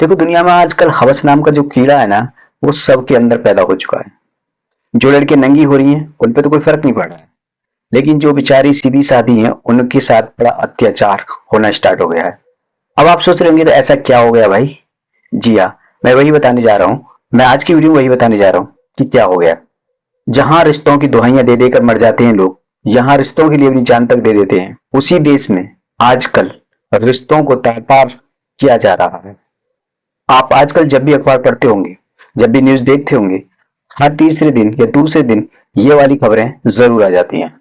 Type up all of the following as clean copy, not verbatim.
देखो दुनिया में आजकल हवस नाम का जो कीड़ा है ना, वो सबके अंदर पैदा हो चुका है। जो लड़कियां नंगी हो रही हैं उन पे तो कोई फर्क नहीं पड़ रहा है, लेकिन जो बेचारी सीधी सादी हैं उनके साथ बड़ा अत्याचार होना स्टार्ट हो गया है। अब आप सोच रहे होंगे तो ऐसा क्या हो गया भाई। जी हाँ, मैं वही बताने जा रहा हूँ। मैं आज की वीडियो में वही बताने जा रहा हूँ कि क्या हो गया। जहां रिश्तों की दुहाइयां दे देकर मर जाते हैं लोग, यहाँ रिश्तों के लिए अपनी जान तक दे देते हैं, उसी देश में आजकल रिश्तों को तार पार किया जा रहा है। आप आजकल जब भी अखबार पढ़ते होंगे, जब भी न्यूज देखते होंगे, हर तीसरे दिन या दूसरे दिन ये वाली खबरें जरूर आ जाती हैं।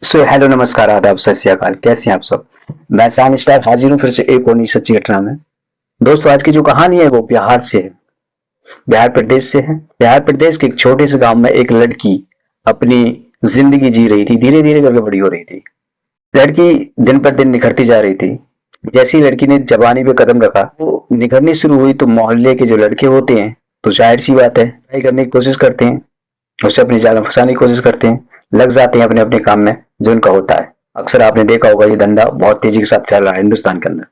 सो हेलो नमस्कार आदाब सत श्री अकाल, कैसे हैं आप सब। मैं शान स्टार हाजिर हूँ फिर से एक और नई सच्ची घटना में। दोस्तों आज की जो कहानी है वो बिहार से है। बिहार प्रदेश से है। बिहार प्रदेश के एक छोटे से गांव में एक लड़की अपनी जिंदगी जी रही थी, धीरे धीरे करके बड़ी हो रही थी। लड़की दिन पर दिन निखरती जा रही थी। जैसी लड़की ने जवानी पे कदम रखा, वो निखरनी शुरू हुई तो मोहल्ले के जो लड़के होते हैं तो जाहिर सी बात है ट्राई करने की कोशिश करते हैं, उसे अपनी जाल में फंसाने की कोशिश करते हैं, लग जाते हैं अपने अपने काम में जो उनका होता है। अक्सर आपने देखा होगा ये धंधा बहुत तेजी के साथ फैल रहा है हिंदुस्तान के अंदर,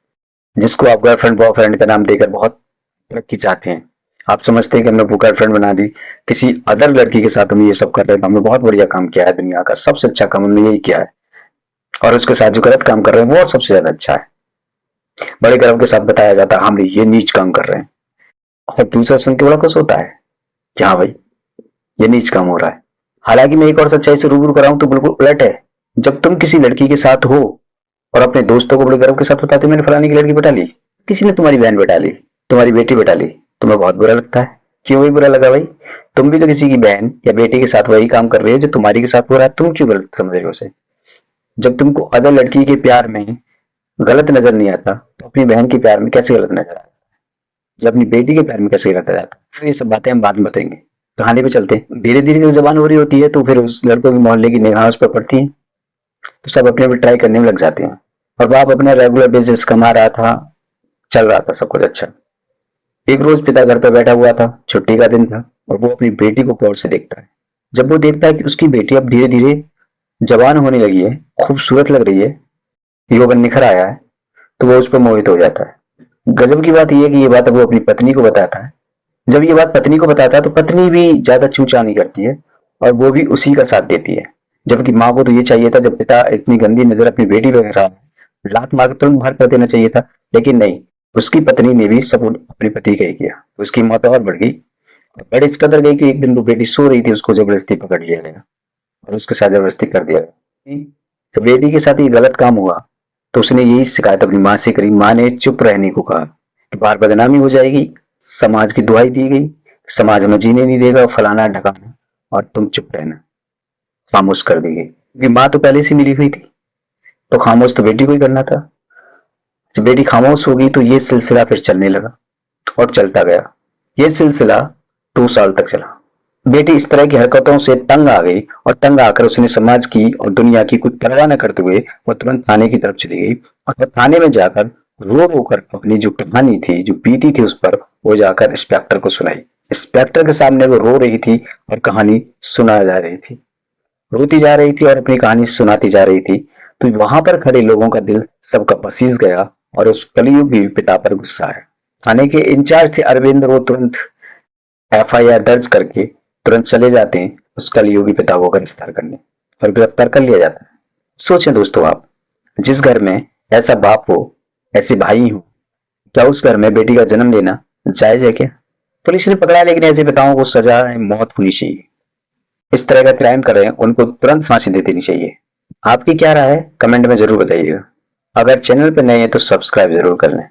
जिसको आप गर्लफ्रेंड बॉयफ्रेंड का नाम देकर बहुत तरक्की चाहते हैं। आप समझते हैं कि हमने वो गर्लफ्रेंड बना दी, किसी अदर लड़की के साथ हम ये सब कर रहे हैं, हमने बहुत बढ़िया काम किया है, दुनिया का सबसे अच्छा काम हमने यही किया है, और उसके साथ जो गलत काम कर रहे हैं वो सबसे ज्यादा अच्छा है। बड़े गर्व के साथ बताया जाता है हमने ये नीच काम कर रहे हैं, और दूसरा सुन के बड़ा खुश होता है कि हाँ भाई ये नीच काम हो रहा है। हालांकि मैं एक और सच्चाई से रूबरू कराऊं तो बिल्कुल उलट है। जब तुम किसी लड़की के साथ हो और अपने दोस्तों को बड़े गर्व के साथ बताते हो मैंने फलानी की लड़की बटा ली, किसी ने तुम्हारी बहन बटा ली, तुम्हारी बेटी बटा ली, तुम्हें बहुत बुरा लगता है। क्यों भी बुरा लगा भाई? तुम भी तो किसी की बहन या बेटी के साथ वही काम कर रहे हो जो तुम्हारी के साथ हो रहा है, तुम क्यों गलत समझ रहे हो उसे? जब तुमको अदर लड़की के प्यार में गलत नजर नहीं आता तो अपनी बहन के प्यार में कैसे गलत नजर आता, जब अपनी बेटी के प्यार में कैसे गलत नजर आता? तो ये सब बातें हम बाद में बताएंगे। कहानी पे चलते हैं। धीरे धीरे जब जबान हो रही होती है तो फिर उस लड़कों की मोहल्ले की निगाह उस पर पड़ती है, तो सब अपने अपने ट्राई करने में लग जाते हैं। और बाप अपना रेगुलर बेसिस कमा रहा था, चल रहा था सब कुछ अच्छा। एक रोज पिता घर पर बैठा हुआ था, छुट्टी का दिन था, और वो अपनी बेटी को गौर से देखता है। जब वो देखता है कि उसकी बेटी अब धीरे धीरे जवान होने लगी है, खूबसूरत लग रही है, यौवन निखर आया है, तो वो उस पर मोहित हो जाता है। गजब की बात यह है कि ये बात अब वो अपनी पत्नी को बताता है। जब ये बात पत्नी को बताता है तो पत्नी भी ज्यादा चूचा नहीं करती है, और वो भी उसी का साथ देती है। जबकि माँ को तो ये चाहिए था, जब पिता इतनी गंदी नजर अपनी बेटी पे रहा है, लात मार के तुरंत बाहर कर देना चाहिए था, लेकिन नहीं, उसकी पत्नी ने भी सपोर्ट अपने पति का ही किया। उसकी मौत और बढ़ गई, बड़ी इस कदर गई कि एक दिन वो बेटी सो रही थी, उसको जबरदस्ती पकड़ लिया गया और उसके साथ जबरदस्ती कर दिया गया। तो बेटी के साथ ये गलत काम हुआ तो उसने यही शिकायत अपनी माँ से करी। माँ ने चुप रहने को कहा कि बाहर बदनामी हो जाएगी, समाज की दुहाई दी गई, समाज में जीने नहीं देगा, फलाना ढकाना, और तुम चुप रहना। खामोश कर दी गई क्योंकि माँ तो पहले से मिली हुई थी, तो खामोश तो बेटी को ही करना था। जब बेटी खामोश हो गई तो ये सिलसिला फिर चलने लगा और चलता गया। ये सिलसिला 2 साल तक चला। बेटी इस तरह की हरकतों से तंग आ गई, और तंग आकर उसने समाज की और दुनिया की कुछ परवाह न करते हुए वो तुरंत थाने की तरफ चली गई, और थाने में जाकर रो रो कर अपनी जो कहानी थी, जो बीती थी उस पर, वो जाकर इंस्पेक्टर को सुनाई। इंस्पेक्टर के सामने वो रो रही थी और कहानी सुना जा रही थी, रोती जा रही थी और अपनी कहानी सुनाती जा रही थी। तो वहां पर खड़े लोगों का दिल सबका पसीज गया, और उस कलयुगी पिता पर गुस्सा है। थाने के इंचार्ज थे अरविंद, वो तुरंत एफआईआर दर्ज करके तुरंत चले जाते हैं उस कलयुगी पिता को गिरफ्तार करने, और गिरफ्तार कर लिया जाता है। सोचें दोस्तों आप, जिस घर में ऐसा बाप हो, ऐसे भाई हो, क्या उस घर में बेटी का जन्म लेना जायज है क्या? पुलिस ने पकड़ा, लेकिन ऐसे पिताओं को सजा मौत होनी चाहिए। इस तरह का क्राइम कर रहे हैं उनको तुरंत फांसी दे देनी चाहिए। आपकी क्या राय है कमेंट में जरूर बताइएगा। अगर चैनल पर नए हैं तो सब्सक्राइब जरूर कर लें।